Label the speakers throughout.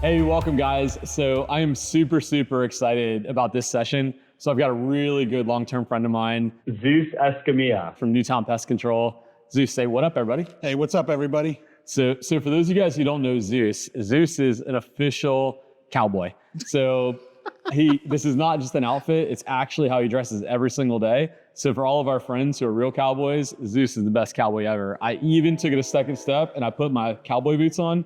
Speaker 1: Hey, welcome guys. So I am super excited about this session. So I've got a really good long-term friend of mine, Zeus Escamilla from Newtown Pest Control. Zeus, say what up, everybody.
Speaker 2: Hey, what's up, everybody?
Speaker 1: So for those of you guys who don't know Zeus is an official cowboy. So this is not just an outfit, it's actually how he dresses every single day. So for all of our friends who are real cowboys, Zeus is the best cowboy ever. I even took it a second step and I put my cowboy boots on.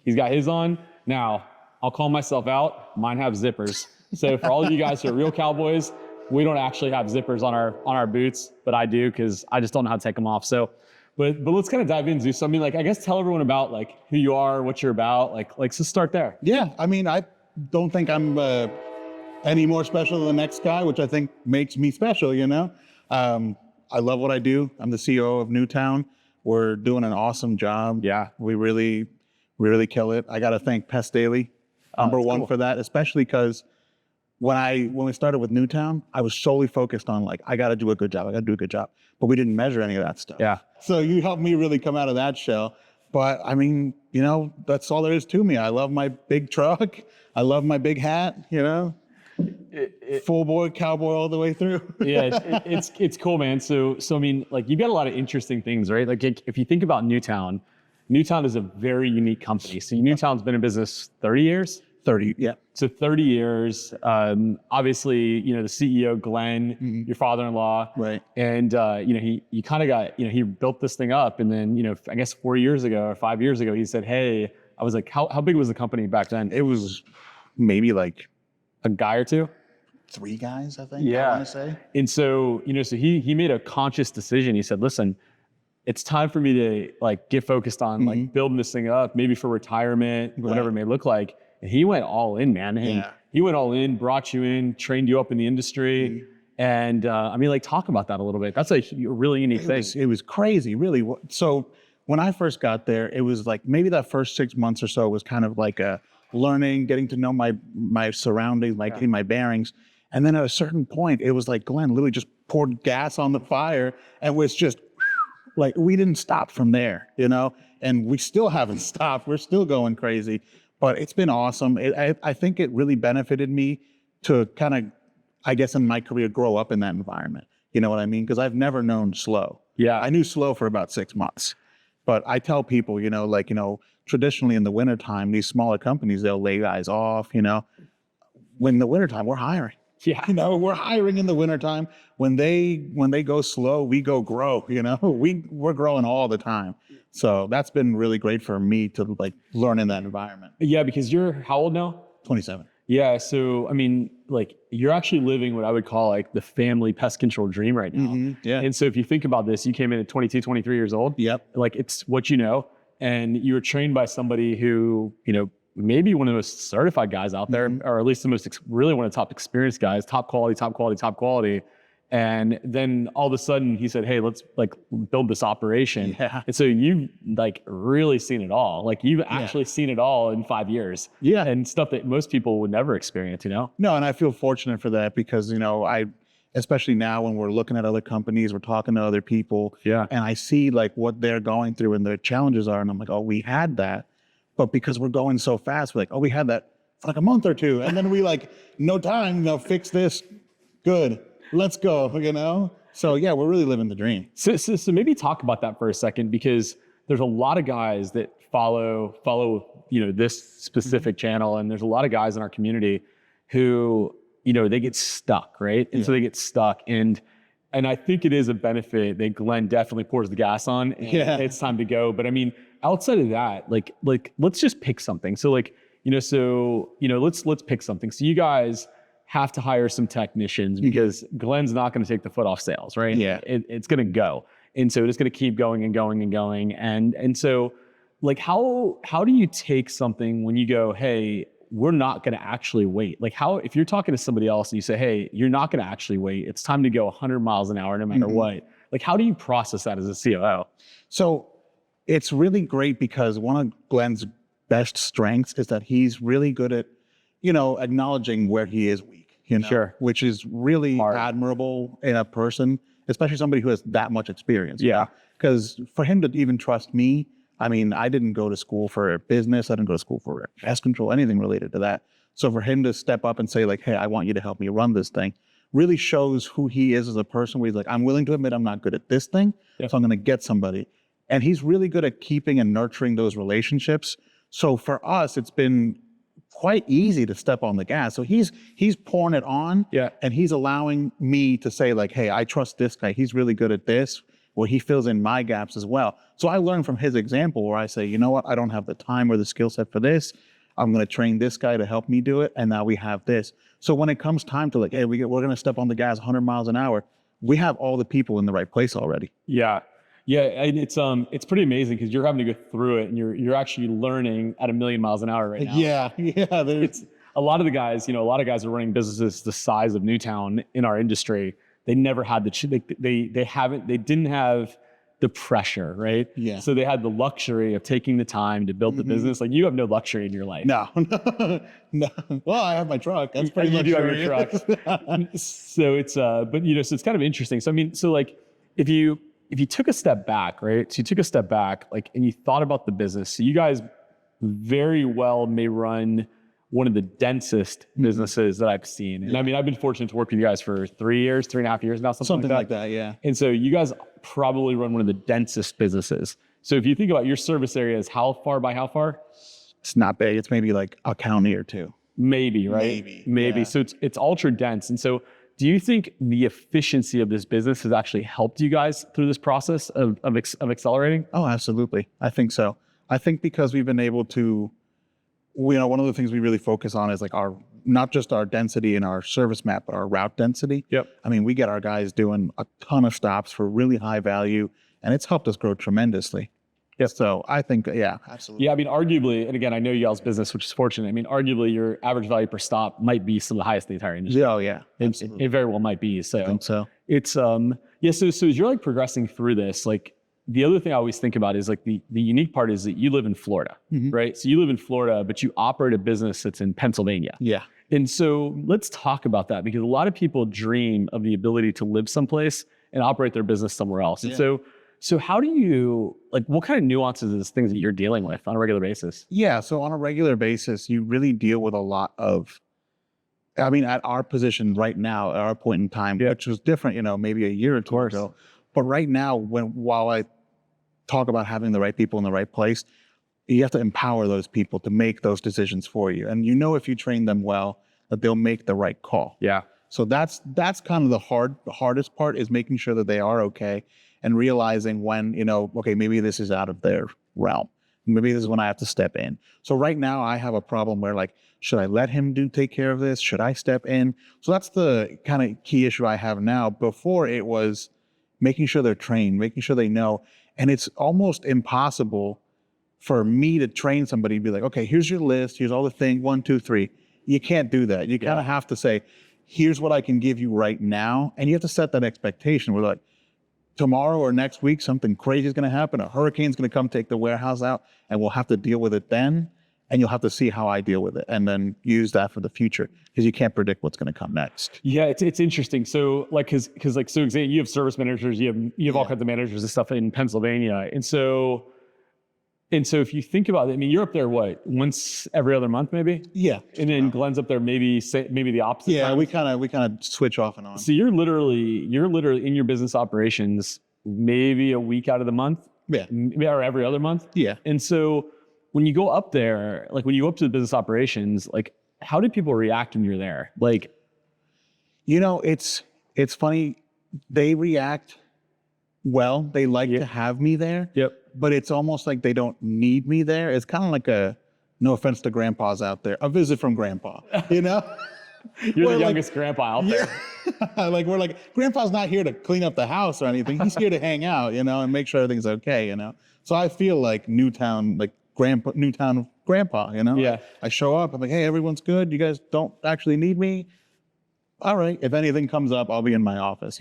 Speaker 1: He's got his on. Now, I'll call myself out, mine have zippers. So for all of you guys who are real cowboys, we don't actually have zippers on our boots, but I do because I just don't know how to take them off. So, but let's kind of dive in, Zeus. So I mean, like, I guess tell everyone about like who you are, what you're about, like so start there.
Speaker 2: Yeah, I mean, I don't think I'm any more special than the next guy, which I think makes me special, you know? I love what I do. I'm the CEO of Newtown. We're doing an awesome job.
Speaker 1: Yeah.
Speaker 2: We really kill it. I got to thank Pest Daily, number one, cool, for that, especially because when we started with Newtown, I was solely focused on like, I got to do a good job. But we didn't measure any of that stuff.
Speaker 1: Yeah.
Speaker 2: So you helped me really come out of that shell. But I mean, you know, that's all there is to me. I love my big truck. I love my big hat, you know, full boy cowboy all the way through.
Speaker 1: Yeah, it's cool, man. So I mean, like you've got a lot of interesting things, right? Like if you think about Newtown is a very unique company. So Newtown's been in business 30 years?
Speaker 2: 30, yeah.
Speaker 1: So 30 years. Obviously, you know, the CEO, Glenn, your father-in-law.
Speaker 2: Right.
Speaker 1: And, you know, he kind of got, you know, he built this thing up. And then, you know, I guess 4 years ago or 5 years ago, he said, hey, I was like, how big was the company back then?
Speaker 2: It was maybe like
Speaker 1: a guy or two?
Speaker 2: 3 guys, I think,
Speaker 1: yeah.
Speaker 2: I want to say.
Speaker 1: And so, you know, so he made a conscious decision. He said, listen, it's time for me to like get focused on like building this thing up, maybe for retirement, whatever it may look like. And he went all in, man. And he went all in, brought you in, trained you up in the industry. And I mean, like talk about that a little bit. That's a really unique thing.
Speaker 2: It was crazy, really. So when I first got there, it was like maybe that first 6 months or so was kind of like a learning, getting to know my surroundings, like getting my bearings. And then at a certain point, it was like Glenn literally just poured gas on the fire and was just like, we didn't stop from there, you know, and we still haven't stopped. We're still going crazy, but it's been awesome. I think it really benefited me to kind of, I guess in my career, grow up in that environment. You know what I mean? Because I've never known slow.
Speaker 1: Yeah.
Speaker 2: I knew slow for about 6 months, but I tell people, you know, like, you know, traditionally in the wintertime, these smaller companies, they'll lay guys off, you know. When the wintertime, we're hiring.
Speaker 1: Yeah.
Speaker 2: You know, we're hiring in the wintertime. When they go slow, we go grow, you know, we're growing all the time. So that's been really great for me to like learn in that environment.
Speaker 1: Yeah, because you're how old now?
Speaker 2: 27.
Speaker 1: Yeah. So, I mean, like you're actually living what I would call like the family pest control dream right now.
Speaker 2: Yeah.
Speaker 1: And so if you think about this, you came in at 22, 23 years old.
Speaker 2: Yep.
Speaker 1: Like it's what you know. And you were trained by somebody who, you know, maybe one of the most certified guys out there, or at least the most, really one of the top experienced guys, top quality. And then all of a sudden he said, hey, let's like build this operation.
Speaker 2: Yeah.
Speaker 1: And so you've like really seen it all. Like you've actually seen it all in 5 years.
Speaker 2: Yeah.
Speaker 1: And stuff that most people would never experience, you know?
Speaker 2: No, and I feel fortunate for that because, you know, especially now when we're looking at other companies, we're talking to other people.
Speaker 1: Yeah.
Speaker 2: And I see like what they're going through and their challenges are. And I'm like, oh, we had that. But because we're going so fast, we're like, oh, we had that for like a month or two. And then we like, no time, you know, fix this. Good. Let's go, you know? So yeah, we're really living the dream.
Speaker 1: So maybe talk about that for a second, because there's a lot of guys that follow, you know, this specific channel. And there's a lot of guys in our community who, you know, they get stuck, right? And so they get stuck. And I think it is a benefit that Glenn definitely pours the gas on and it's time to go. But I mean, outside of that, like let's just pick something. So like, let's pick something. So you guys have to hire some technicians because Glenn's not going to take the foot off sales, right?
Speaker 2: Yeah.
Speaker 1: It's going to go. And so it's going to keep going and going and going. And so like, how do you take something when you go, hey, we're not going to actually wait? Like if you're talking to somebody else and you say, hey, you're not going to actually wait, it's time to go 100 miles an hour no matter what. Like, how do you process that as a COO?
Speaker 2: So it's really great because one of Glenn's best strengths is that he's really good at, you know, acknowledging where he is weak, you know, which is really admirable in a person, especially somebody who has that much experience.
Speaker 1: Yeah.
Speaker 2: Because for him to even trust me, I mean, I didn't go to school for business. I didn't go to school for pest control, anything related to that. So for him to step up and say like, hey, I want you to help me run this thing, really shows who he is as a person, where he's like, I'm willing to admit I'm not good at this thing, so I'm going to get somebody. And he's really good at keeping and nurturing those relationships. So for us, it's been quite easy to step on the gas. So he's pouring it on, and he's allowing me to say like, hey, I trust this guy. He's really good at this, where he fills in my gaps as well. So I learned from his example, where I say, you know what, I don't have the time or the skill set for this. I'm going to train this guy to help me do it. And now we have this. So when it comes time to like, hey, we're going to step on the gas 100 miles an hour, we have all the people in the right place already.
Speaker 1: Yeah. Yeah. And it's pretty amazing because you're having to go through it and you're actually learning at 1,000,000 miles an hour right now.
Speaker 2: Yeah.
Speaker 1: It's a lot of the guys, a lot of guys are running businesses the size of Newtown in our industry. They never had they didn't have the pressure, right?
Speaker 2: Yeah.
Speaker 1: So they had the luxury of taking the time to build the business. Like you have no luxury in your life.
Speaker 2: No. Well, I have my truck. That's pretty much.
Speaker 1: You do have your trucks. So it's, so it's kind of interesting. So, I mean, so like if you took a step back, right? So you took a step back, like, and you thought about the business. So you guys very well may run one of the densest businesses that I've seen. And I mean, I've been fortunate to work with you guys for 3.5 years now, something
Speaker 2: like that. Yeah.
Speaker 1: And so you guys probably run one of the densest businesses. So if you think about your service areas, how far by how far?
Speaker 2: It's not big. It's maybe like a county or two.
Speaker 1: Maybe, right? Maybe. Yeah. So it's ultra dense. And so do you think the efficiency of this business has actually helped you guys through this process of accelerating?
Speaker 2: Oh, absolutely. I think so. I think because we've been able to, one of the things we really focus on is like not just our density in our service map, but our route density.
Speaker 1: Yep.
Speaker 2: I mean, we get our guys doing a ton of stops for really high value, and it's helped us grow tremendously.
Speaker 1: Yep.
Speaker 2: So I think, yeah, absolutely.
Speaker 1: Yeah, I mean, arguably, and again, I know y'all's business, which is fortunate. I mean, arguably, your average value per stop might be some of the highest in the entire industry.
Speaker 2: Oh, yeah.
Speaker 1: It very well might be. So
Speaker 2: I think so.
Speaker 1: It's so as you're like progressing through this, like the other thing I always think about is like the unique part is that you live in Florida, right? So you live in Florida, but you operate a business that's in Pennsylvania.
Speaker 2: Yeah.
Speaker 1: And so let's talk about that, because a lot of people dream of the ability to live someplace and operate their business somewhere else. And so how do you, like, what kind of nuances is things that you're dealing with on a regular basis?
Speaker 2: Yeah. So on a regular basis, you really deal with a lot of, I mean, at our position right now, at our point in time, which was different, maybe a year or two ago. But right now, while I talk about having the right people in the right place, you have to empower those people to make those decisions for you. And if you train them well, that they'll make the right call.
Speaker 1: Yeah.
Speaker 2: So that's kind of the hardest part, is making sure that they are okay and realizing when, okay, maybe this is out of their realm. Maybe this is when I have to step in. So right now I have a problem where like, should I let him take care of this? Should I step in? So that's the kind of key issue I have now. Before, it was making sure they're trained, making sure they know. And it's almost impossible for me to train somebody and be like, okay, here's your list. Here's all the things, 1, 2, 3. You can't do that. You kind of have to say, here's what I can give you right now. And you have to set that expectation. We're like, tomorrow or next week, something crazy is going to happen. A hurricane's going to come take the warehouse out, and we'll have to deal with it then. And you'll have to see how I deal with it, and then use that for the future, because you can't predict what's going to come next.
Speaker 1: Yeah, it's interesting. So like, because you have service managers, you have all kinds of managers and stuff in Pennsylvania, and so if you think about it, I mean, you're up there once every other month, maybe?
Speaker 2: Yeah.
Speaker 1: And then Glenn's up there maybe the opposite.
Speaker 2: Yeah,
Speaker 1: times.
Speaker 2: we kind of switch off and on.
Speaker 1: So you're literally in your business operations maybe a week out of the month.
Speaker 2: Yeah.
Speaker 1: Or every other month.
Speaker 2: Yeah.
Speaker 1: And so when you go up there, like when you go up to the business operations, like how do people react when you're there? Like,
Speaker 2: it's funny. They react well. They like to have me there.
Speaker 1: Yep.
Speaker 2: But it's almost like they don't need me there. It's kind of like no offense to grandpas out there, a visit from grandpa,
Speaker 1: You're the youngest grandpa out there.
Speaker 2: Yeah. We're like, grandpa's not here to clean up the house or anything. He's here to hang out, and make sure everything's okay, So I feel like Newtown grandpa,
Speaker 1: Yeah.
Speaker 2: I show up, I'm like, hey, everyone's good. You guys don't actually need me. All right. If anything comes up, I'll be in my office,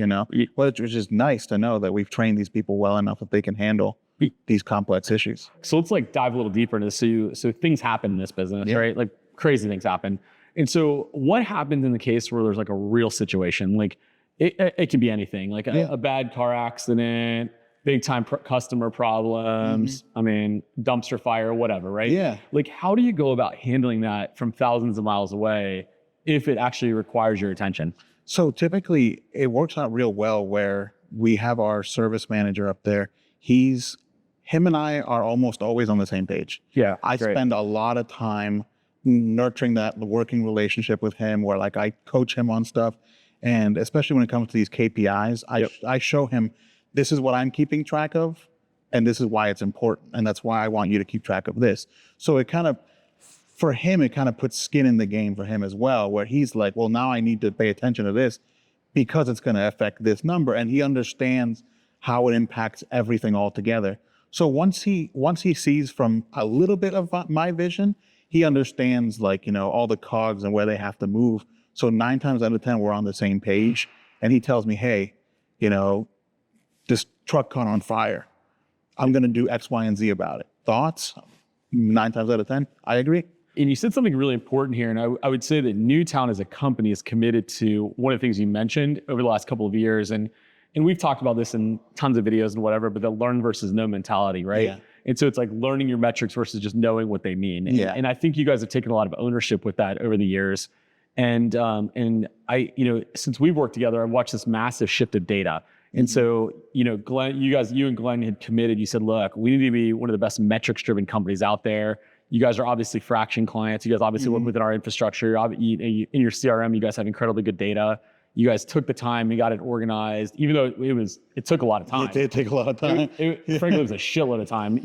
Speaker 2: which is nice to know that we've trained these people well enough that they can handle these complex issues.
Speaker 1: So let's like dive a little deeper into this. So things happen in this business, right? Like crazy things happen. And so what happens in the case where there's like a real situation? Like it can be anything, like a bad car accident, big time customer problems. I mean, dumpster fire, whatever, right?
Speaker 2: Yeah.
Speaker 1: Like, how do you go about handling that from thousands of miles away if it actually requires your attention?
Speaker 2: So typically it works out real well where we have our service manager up there. Him and I are almost always on the same page.
Speaker 1: Yeah,
Speaker 2: I
Speaker 1: great.
Speaker 2: spend a lot of time nurturing that working relationship with him where like I coach him on stuff. And especially when it comes to these KPIs, I show him, this is what I'm keeping track of, and this is why it's important. And that's why I want you to keep track of this. So it kind of, for him, it kind of puts skin in the game for him as well, where he's like, well, now I need to pay attention to this because it's going to affect this number. And he understands how it impacts everything altogether. So once he sees from a little bit of my vision, he understands like, all the cogs and where they have to move. So 9 times out of 10, we're on the same page. And he tells me, hey, this truck caught on fire. I'm going to do X, Y, and Z about it. Thoughts? 9 times out of 10, I agree.
Speaker 1: And you said something really important here. And I would say that Newtown as a company is committed to one of the things you mentioned over the last couple of years. And we've talked about this in tons of videos and whatever, but the learn versus know mentality, right?
Speaker 2: Yeah.
Speaker 1: And so it's like learning your metrics versus just knowing what they mean. And,
Speaker 2: Yeah.
Speaker 1: and I think you guys have taken a lot of ownership with that over the years. And I, since we've worked together, I've watched this massive shift of data. And so, Glenn, you and Glenn had committed, you said, look, we need to be one of the best metrics driven companies out there. You guys are obviously fraction clients. You guys obviously work within our infrastructure. In your CRM, you guys have incredibly good data. You guys took the time and got it organized, even though it took a lot of time.
Speaker 2: It did take a lot of time.
Speaker 1: Frankly, it was a shitload of time,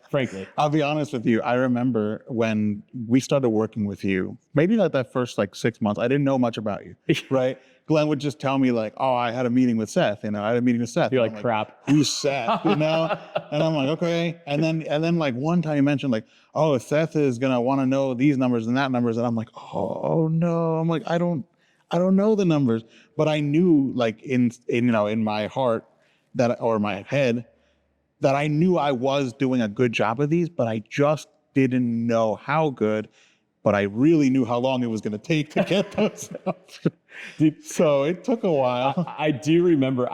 Speaker 1: frankly.
Speaker 2: I'll be honest with you. I remember when we started working with you, maybe like that first 6 months, I didn't know much about you, right? Glenn would just tell me like, oh, I had a meeting with Seth. I had a meeting with Seth.
Speaker 1: You're like, crap.
Speaker 2: Who's Seth? And I'm like, okay. And then like one time you mentioned like, oh, Seth is gonna want to know these numbers and that numbers. And I'm like, oh no. I'm like, I don't know the numbers, but I knew like in my heart or my head that I knew I was doing a good job of these, but I just didn't know how good. But I really knew how long it was going to take to get those out. So it took a while.
Speaker 1: I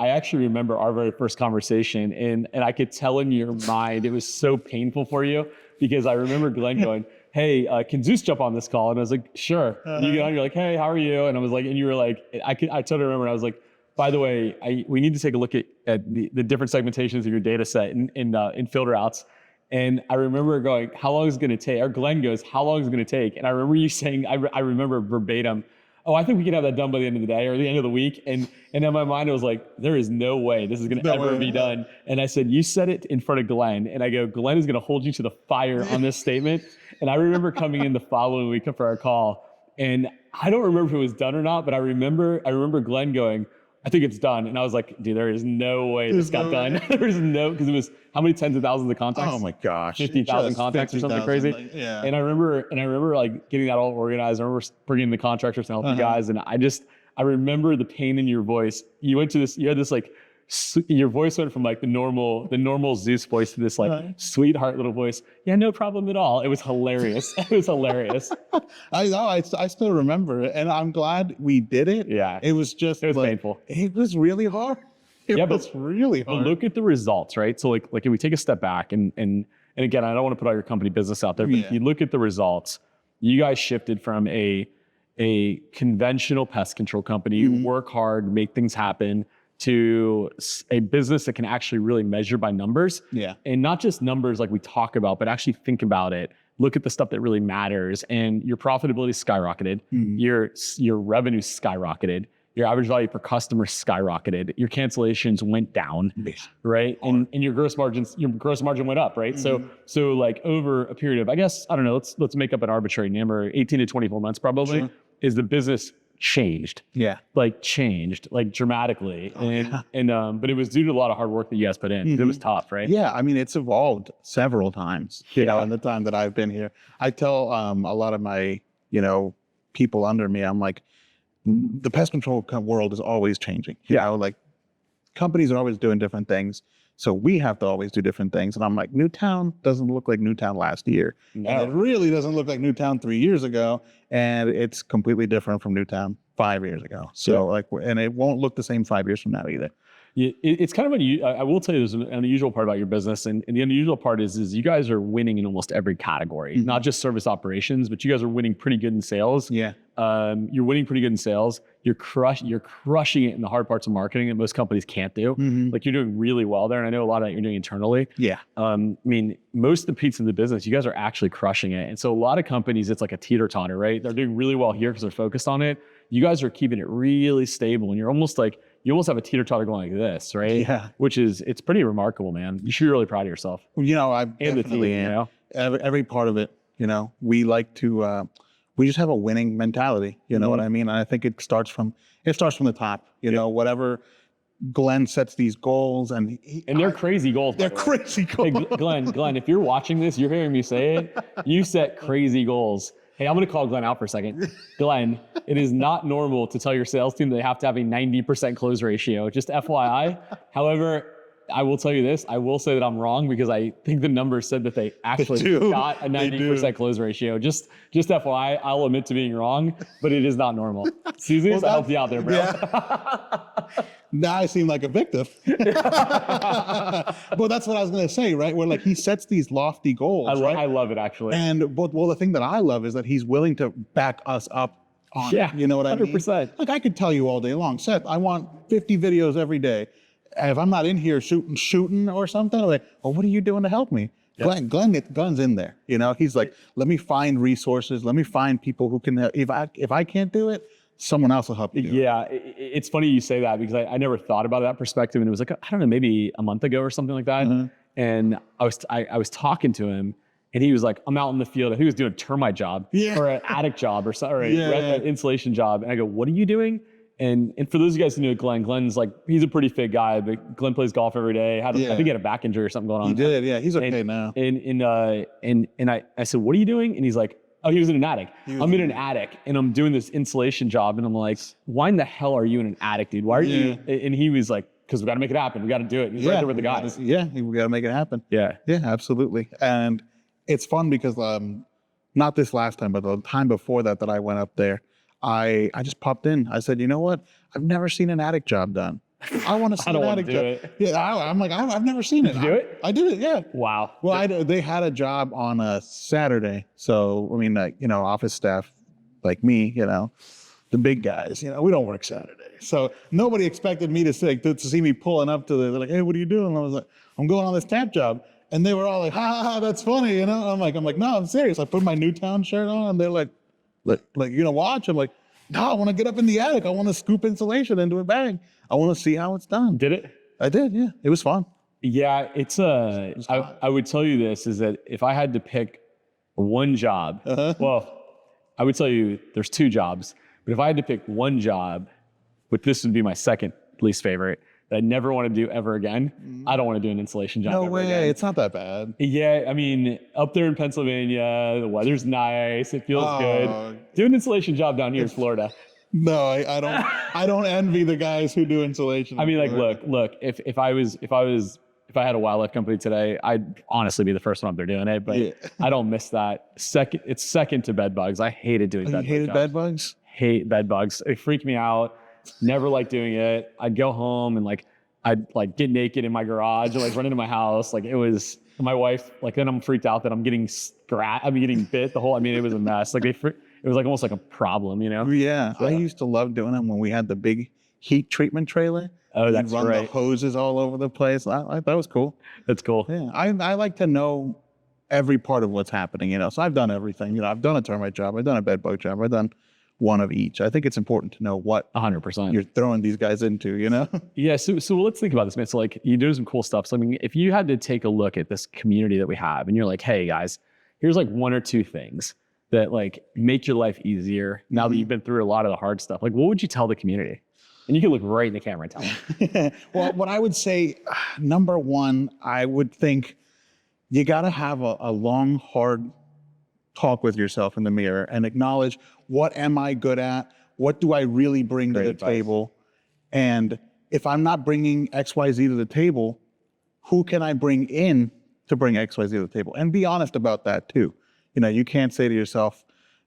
Speaker 1: actually remember our very first conversation, and I could tell in your mind it was so painful for you because I remember Glenn going, hey, can Zeus jump on this call? And I was like, sure. And you get on, you're like, hey, how are you? And I was like, and you were like, I totally remember. And I was like, by the way, we need to take a look at the different segmentations of your data set in field routes. And I remember going, how long is it going to take? Or Glenn goes, how long is it going to take? And I remember you saying, I remember verbatim, oh, I think we can have that done by the end of the day or the end of the week. And in my mind, it was like, there is no way this is going to ever be done. And I said, you said it in front of Glenn. And I go, Glenn is going to hold you to the fire on this statement. And I remember coming in the following week for our call. And I don't remember if it was done or not, but I remember Glenn going, I think it's done. And I was like, dude, there is no way this got done. There's no, because it was how many tens of thousands of contacts?
Speaker 2: Oh my gosh.
Speaker 1: 50,000 contacts 50, or something crazy.
Speaker 2: Yeah.
Speaker 1: And I remember like getting that all organized. I remember bringing in the contractors to help you guys. And I remember the pain in your voice. You had this like, your voice went from like the normal Zeus voice to this like sweetheart little voice. Yeah, no problem at all. It was hilarious. It was hilarious.
Speaker 2: I know. I still remember it, and I'm glad we did it.
Speaker 1: Yeah,
Speaker 2: it was
Speaker 1: painful.
Speaker 2: It was really hard. It was really hard.
Speaker 1: But look at the results, right? So like if we take a step back and again, I don't want to put all your company business out there, but if you look at the results, you guys shifted from a conventional pest control company, work hard, make things happen, to a business that can actually really measure by numbers. Yeah. And not just numbers like we talk about, but actually think about it. Look at the stuff that really matters. And your profitability skyrocketed. Your revenue skyrocketed. Your average value per customer skyrocketed. Your cancellations went down, right? And your gross margin went up, right? So like over a period of, I guess, I don't know, let's make up an arbitrary number, 18 to 24 months probably, is the business changed. Yeah. Like changed like dramatically. But it was due to a lot of hard work that you guys put in. It was tough, right?
Speaker 2: Yeah. I mean, it's evolved several times, in the time that I've been here. I tell a lot of my, people under me, I'm like, the pest control world is always changing. Like companies are always doing different things. So we have to always do different things. And I'm like, Newtown doesn't look like Newtown last year. No. And it really doesn't look like Newtown 3 years ago. And it's completely different from Newtown 5 years ago. So and it won't look the same 5 years from now either.
Speaker 1: It's kind of I will tell you there's an unusual part about your business, and the unusual part is you guys are winning in almost every category, not just service operations, but you guys are winning pretty good in sales.
Speaker 2: Yeah.
Speaker 1: You're winning pretty good in sales. You're crushing it in the hard parts of marketing that most companies can't do. Like you're doing really well there, and I know a lot of that you're doing internally.
Speaker 2: Yeah.
Speaker 1: I mean, most of the pieces of the business, you guys are actually crushing it. And so a lot of companies, it's like a teeter-totter, right? They're doing really well here because they're focused on it. You guys are keeping it really stable, and you almost have a teeter-totter going like this, right?
Speaker 2: Yeah.
Speaker 1: It's pretty remarkable, man. You should be really proud of yourself.
Speaker 2: You know, I
Speaker 1: And the team,
Speaker 2: definitely am.
Speaker 1: you know?
Speaker 2: Every part of it, you know, we like to, we just have a winning mentality. You know what I mean? And I think it starts from the top, you know, whatever Glenn sets these goals and
Speaker 1: they're crazy goals.
Speaker 2: They're crazy goals.
Speaker 1: Hey, Glenn, if you're watching this, you're hearing me say it, you set crazy goals. Hey, I'm going to call Glenn out for a second. Glenn, it is not normal to tell your sales team they have to have a 90% close ratio. Just FYI. However, I will tell you this. I will say that I'm wrong because I think the numbers said that they actually got a 90% close ratio. Just FYI, I'll admit to being wrong, but it is not normal. Susie, I helped you out there, bro.
Speaker 2: Yeah. Now I seem like a victim. But that's what I was going to say, right? Where like he sets these lofty goals.
Speaker 1: I love it, actually.
Speaker 2: And well, the thing that I love is that he's willing to back us up on it. You know what I mean?
Speaker 1: 100%.
Speaker 2: Like I could tell you all day long, Seth, I want 50 videos every day. If I'm not in here shooting or something, I'm like, well, what are you doing to help me? Yep. Glenn's in there. You know, he's like, let me find resources. Let me find people who can, if I can't do it, someone else will help you.
Speaker 1: Yeah, it's funny you say that because I never thought about that perspective, and it was like, I don't know, maybe a month ago or something like that. And I was talking to him, and he was like, I'm out in the field. He was doing a termite job or an attic job or an insulation job. And I go, what are you doing? And for those of you guys who know Glenn's like, he's a pretty fit guy, but Glenn plays golf every day. I think he had a back injury or something going on.
Speaker 2: He did, yeah. He's okay now.
Speaker 1: And I said, what are you doing? And he's like, oh, he was in an attic. I'm in an attic and I'm doing this insulation job. And I'm like, why in the hell are you in an attic, dude? Why are you? And he was like, because we got to make it happen. We got to do it. He's right there with the guys.
Speaker 2: We got to make it happen.
Speaker 1: Yeah.
Speaker 2: Yeah, absolutely. And it's fun because not this last time, but the time before that I went up there, I just popped in. I said, you know what? I've never seen an attic job done. I want to see an attic job. Yeah, I'm like, I've never seen it.
Speaker 1: Did you do it?
Speaker 2: I did it, yeah.
Speaker 1: Wow.
Speaker 2: Well, they had a job on a Saturday. So, I mean, office staff like me, the big guys, we don't work Saturday. So nobody expected me to see me pulling up to they're like, hey, what are you doing? And I was like, I'm going on this tap job. And they were all like, ha, that's funny, I'm like, no, I'm serious. I put my Newtown shirt on and they're like, you gonna watch? I'm like, no, I want to get up in the attic. I want to scoop insulation into a bag. I want to see how it's done.
Speaker 1: Did it?
Speaker 2: I did, yeah. It was fun.
Speaker 1: Yeah, I would tell you this, is that if I had to pick one job, well, I would tell you there's two jobs, but if I had to pick one job, this would be my second least favorite, that I never want to do ever again. I don't want to do an insulation job.
Speaker 2: No way,
Speaker 1: again.
Speaker 2: It's not that bad.
Speaker 1: Yeah, I mean, up there in Pennsylvania, the weather's nice, it feels good. Do an insulation job down here in Florida.
Speaker 2: No, I don't. I don't envy the guys who do insulation.
Speaker 1: I mean, like, look. If I had a wildlife company today, I'd honestly be the first one up there doing it. But I don't miss that. It's second to bed bugs. I hated doing bed bugs.
Speaker 2: You hated bed bugs?
Speaker 1: Hate bed bugs. It freaked me out. Never liked doing it. I'd go home and I'd get naked in my garage or run into my house. It was my wife. Then I'm freaked out that I'm getting bit. It was a mess. It was almost like a problem,
Speaker 2: Yeah, so I used to love doing them when we had the big heat treatment trailer.
Speaker 1: Oh, that's
Speaker 2: run
Speaker 1: right.
Speaker 2: The hoses all over the place. That was cool.
Speaker 1: That's cool.
Speaker 2: Yeah, I like to know every part of what's happening. So I've done everything. I've done a termite job. I've done a bed bug job. I've done one of each. I think it's important to know what
Speaker 1: 100%
Speaker 2: you're throwing these guys into.
Speaker 1: Yeah. So let's think about this, man. So you do some cool stuff. So if you had to take a look at this community that we have, and you're like, hey guys, here's one or two things that make your life easier now that you've been through a lot of the hard stuff. What would you tell the community? And you can look right in the camera and tell them.
Speaker 2: Well, what I would say, number one, I would think you got to have a long, hard talk with yourself in the mirror and acknowledge, what am I good at? What do I really bring to the table? And if I'm not bringing XYZ to the table, who can I bring in to bring XYZ to the table? And be honest about that too. You can't say to yourself,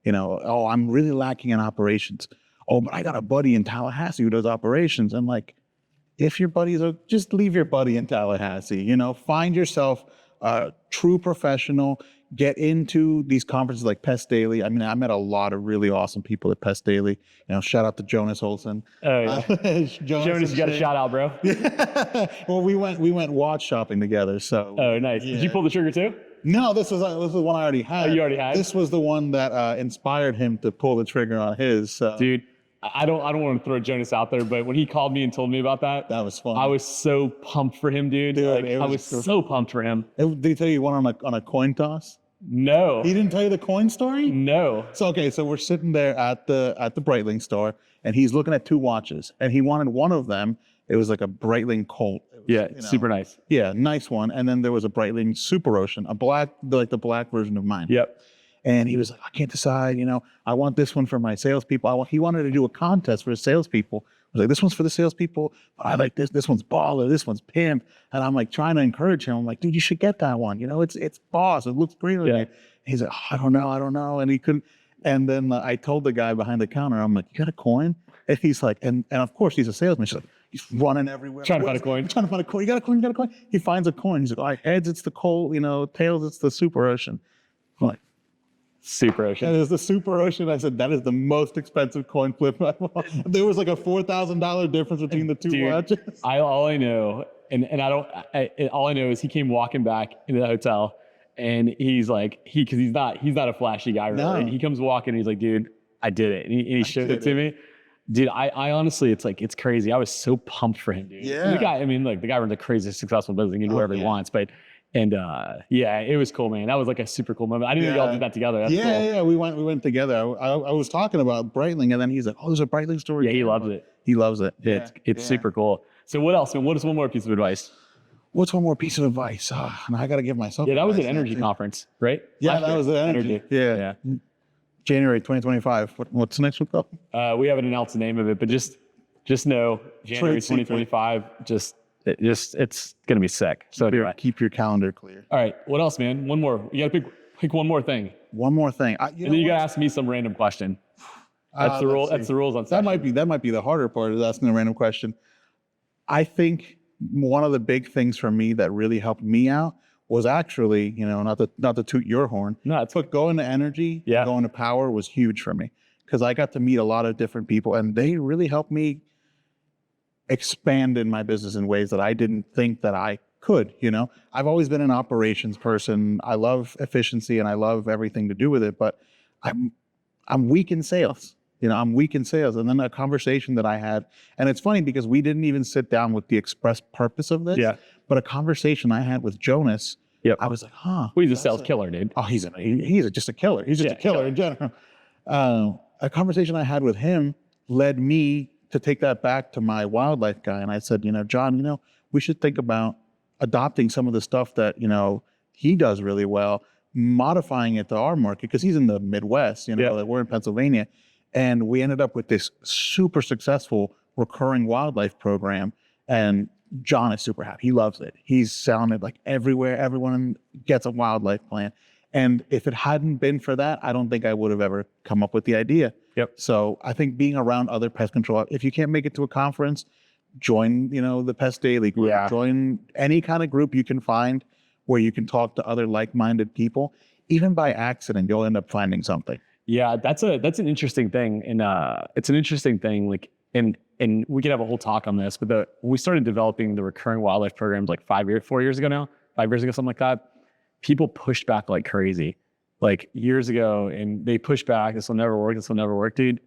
Speaker 2: oh, I'm really lacking in operations. Oh, but I got a buddy in Tallahassee who does operations. And if your buddies are, just leave your buddy in Tallahassee. You know, find yourself a true professional. Get into these conferences like Pest Daily. I mean, I met a lot of really awesome people at Pest Daily. You know, shout out to Jonas Olson.
Speaker 1: Oh yeah, Jonas, you got a shout out, bro.
Speaker 2: Well, we went watch shopping together. So.
Speaker 1: Oh, nice. Did you pull the trigger too?
Speaker 2: No, this was the one I already had.
Speaker 1: Oh, you already had?
Speaker 2: This was the one that inspired him to pull the trigger on his. So.
Speaker 1: Dude, I don't want to throw Jonas out there, but when he called me and told me about that
Speaker 2: was fun.
Speaker 1: I was so pumped for him, dude. I was so pumped for him.
Speaker 2: Did he tell you one on a coin toss?
Speaker 1: No.
Speaker 2: He didn't tell you the coin story?
Speaker 1: No.
Speaker 2: So we're sitting there at the Breitling store, and he's looking at 2 watches, and he wanted one of them. It was like a Breitling Colt.
Speaker 1: Super nice.
Speaker 2: Yeah, nice one. And then there was a Breitling Super Ocean, the black version of mine.
Speaker 1: Yep.
Speaker 2: And he was like, I can't decide, you know, I want this one for my salespeople. He wanted to do a contest for his salespeople. I was like, this one's for the salespeople, but I like this one's baller, this one's pimp. And I'm like trying to encourage him. I'm like, dude, you should get that one. You know, it's boss. It looks great.
Speaker 1: Yeah.
Speaker 2: He's like, oh, I don't know. And he couldn't. And then I told the guy behind the counter, I'm like, you got a coin? And he's like, and of course he's a salesman. He's like, he's running everywhere.
Speaker 1: Trying to find a coin.
Speaker 2: You got a coin? He finds a coin. He's like, all right, heads, it's the Colt, you know, tails, it's the Super Ocean. I'm like,
Speaker 1: Super Ocean.
Speaker 2: That is the Super Ocean. I said, that is the most expensive coin flip. There was like a $4,000 difference between the 2 watches.
Speaker 1: All I know, all I know is he came walking back into the hotel, and he's like, because he's not a flashy guy, really. No. He comes walking, and he's like, dude, I did it. And he showed it to me. Dude, I honestly, it's crazy. I was so pumped for him, dude.
Speaker 2: Yeah.
Speaker 1: The guy runs a crazy successful business. He can do whatever he wants, but. And it was cool, man. That was like a super cool moment. I didn't think y'all did that together. That's cool.
Speaker 2: Yeah, we went together. I was talking about Breitling, and then he's like, "Oh, there's a Breitling story."
Speaker 1: Yeah, he loves it.
Speaker 2: He loves it.
Speaker 1: It's super cool. So what else? What is one more piece of advice?
Speaker 2: What's one more piece of advice? And I got to give myself.
Speaker 1: Yeah, that was an energy conference, right?
Speaker 2: Yeah, that was an energy. Yeah. January 2025. What's the next one called?
Speaker 1: We haven't announced the name of it, but just know January 2025. It's gonna be sick. So
Speaker 2: keep your calendar clear.
Speaker 1: All right, what else, man? One more. You gotta pick one more thing.
Speaker 2: One more thing.
Speaker 1: And then you gotta ask me some random question. That's the rule. That's the rules on Sesshin.
Speaker 2: That might be the harder part, is asking a random question. I think one of the big things for me that really helped me out was actually, you know, not to toot your horn.
Speaker 1: No,
Speaker 2: but going to energy, going to power was huge for me, because I got to meet a lot of different people, and they really helped me expand in my business in ways that I didn't think that I could. You know, I've always been an operations person. I love efficiency and I love everything to do with it, but I'm weak in sales. You know, I'm weak in sales. And then a conversation that I had, and it's funny because we didn't even sit down with the express purpose of this, but a conversation I had with Jonas, I was like,
Speaker 1: well, he's a sales killer, dude.
Speaker 2: Oh, he's just a killer. He's just a killer in general. A conversation I had with him led me to take that back to my wildlife guy. And I said, you know, John, you know, we should think about adopting some of the stuff that, you know, he does really well, modifying it to our market, because he's in the Midwest, you know, like we're in Pennsylvania. And we ended up with this super successful recurring wildlife program. And John is super happy. He loves it. He's selling it like everywhere. Everyone gets a wildlife plan. And if it hadn't been for that, I don't think I would have ever come up with the idea. So I think being around other pest control, if you can't make it to a conference, join, you know, the Pest Daily group. Join any kind of group you can find where you can talk to other like-minded people. Even by accident, you'll end up finding something. Yeah, that's an interesting thing. And it's an interesting thing. Like, and we could have a whole talk on this, but when we started developing the recurring wildlife programs like 4 years ago, something like that, people pushed back like crazy, like years ago, and they pushed back. This will never work, dude.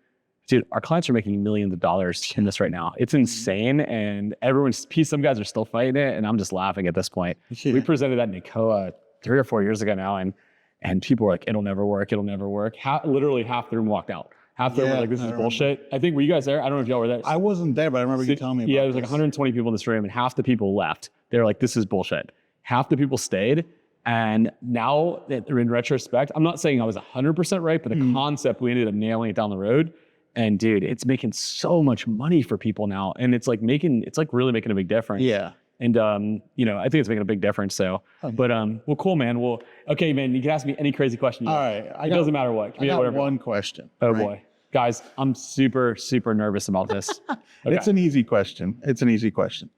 Speaker 2: Our clients are making millions of dollars in this right now. It's insane, and some guys are still fighting it, and I'm just laughing at this point. We presented that in NACOA 3 or 4 years ago now, and people were like, it'll never work. Literally half the room walked out. Half the room were like, this is bullshit. I think, were you guys there? I don't know if y'all were there. I wasn't there, but I remember you telling me about it. Yeah, there was like 120 people in this room, and half the people left. They're like, this is bullshit. Half the people stayed. And now, in retrospect, I'm not saying I was 100% right, but the concept, we ended up nailing it down the road. And dude, it's making so much money for people now. And it's like really making a big difference. Yeah. And, you know, I think it's making a big difference. So, but, well, cool, man. Well, okay, man, you can ask me any crazy question. All right. It doesn't matter what. I got one question. Oh boy.
Speaker 1: Guys, I'm super, super nervous about this. Okay.
Speaker 2: It's an easy question. It's an easy question.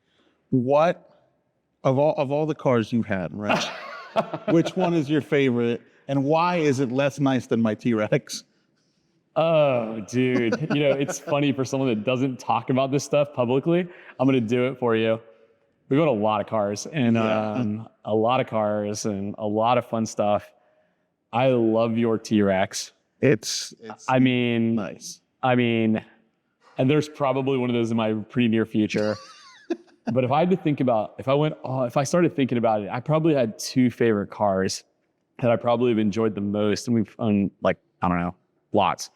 Speaker 2: What of all the cars you've had, right? Which one is your favorite, and why is it less nice than my T-Rex?
Speaker 1: Oh, dude. It's funny for someone that doesn't talk about this stuff publicly. I'm going to do it for you. We got a lot of cars and a lot of fun stuff. I love your T-Rex.
Speaker 2: It's nice.
Speaker 1: And there's probably one of those in my pretty near future. But if I had to think about, if I started thinking about it, I probably had two favorite cars that I probably have enjoyed the most, and we've owned I don't know, lots.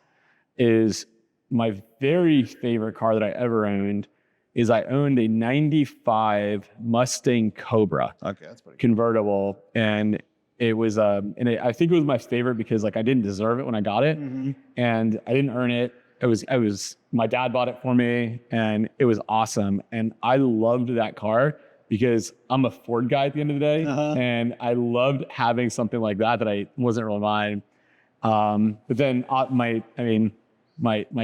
Speaker 1: Is my very favorite car that I ever owned is I owned a 95 Mustang Cobra.
Speaker 2: Okay, that's pretty
Speaker 1: convertible, and it was I think it was my favorite because I didn't deserve it when I got it, and I didn't earn it. It was my dad bought it for me, and it was awesome. And I loved that car because I'm a Ford guy at the end of the day, and I loved having something like that I wasn't really mine. But then my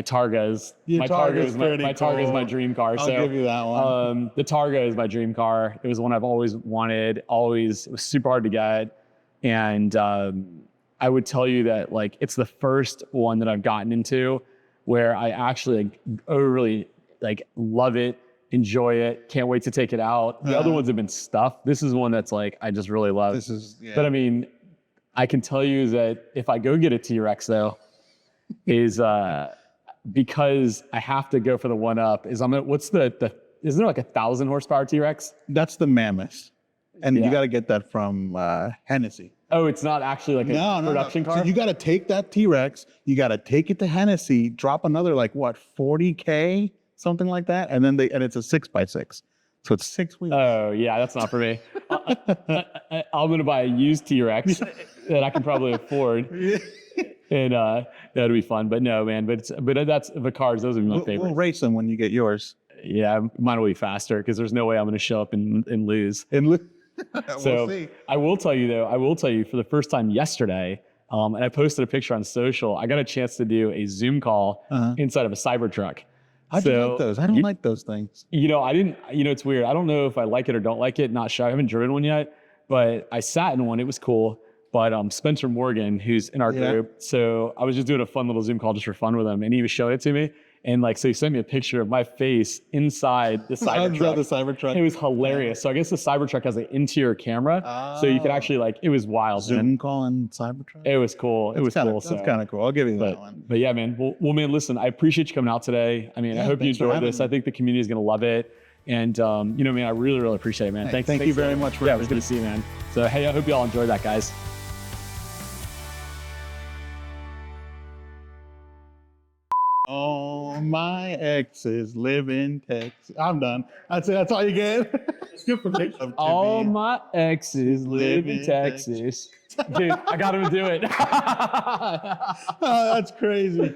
Speaker 1: Targa is my dream car.
Speaker 2: I'll give you that one.
Speaker 1: The Targa is my dream car. It was one I've always wanted. It was super hard to get. And I would tell you that it's the first one that I've gotten into where I actually overly love it, enjoy it, can't wait to take it out. The other ones have been stuffed. This is one that's I just really love. But I mean, I can tell you that if I go get a T-Rex though, is because I have to go for the one up. Isn't there 1,000 horsepower T-Rex?
Speaker 2: That's the Mammoth. And you got to get that from Hennessy.
Speaker 1: Oh, it's not actually a production car?
Speaker 2: So you got to take that T-Rex, you got to take it to Hennessy, drop another 40K, something like that. And then it's a 6x6. So it's 6 wheels.
Speaker 1: Oh, yeah, that's not for me. I'm going to buy a used T-Rex that I can probably afford. And that'll be fun. But no, man, but that's the cars. Those are my favorites.
Speaker 2: We'll race them when you get yours.
Speaker 1: Yeah, mine will be faster because there's no way I'm going to show up and lose. So
Speaker 2: we'll see.
Speaker 1: I will tell you for the first time yesterday, and I posted a picture on social, I got a chance to do a Zoom call inside of a Cybertruck.
Speaker 2: How'd you like those? I don't like those things.
Speaker 1: I didn't, it's weird. I don't know if I like it or don't like it. Not sure. I haven't driven one yet, but I sat in one. It was cool. But Spencer Morgan, who's in our group, so I was just doing a fun little Zoom call just for fun with him, and he was showing it to me. And so he sent me a picture of my face inside the Cybertruck. It was hilarious. So I guess the Cybertruck has an interior camera, so you could actually it was wild.
Speaker 2: Zoom call in Cybertruck.
Speaker 1: It was cool. That's
Speaker 2: kind of cool. I'll give you that one.
Speaker 1: But yeah, man. Well, man, listen. I appreciate you coming out today. I mean, I hope you enjoyed this. I think the community is gonna love it. And man, I really, really appreciate it, man.
Speaker 2: Thank you very much.
Speaker 1: It was good to see you, man. So hey, I hope you all enjoyed that, guys.
Speaker 2: Oh, my exes live in Texas. I'm done. That's it. That's all you get.
Speaker 1: All my exes live in Texas. Dude, I got him to do it.
Speaker 2: Oh, that's crazy.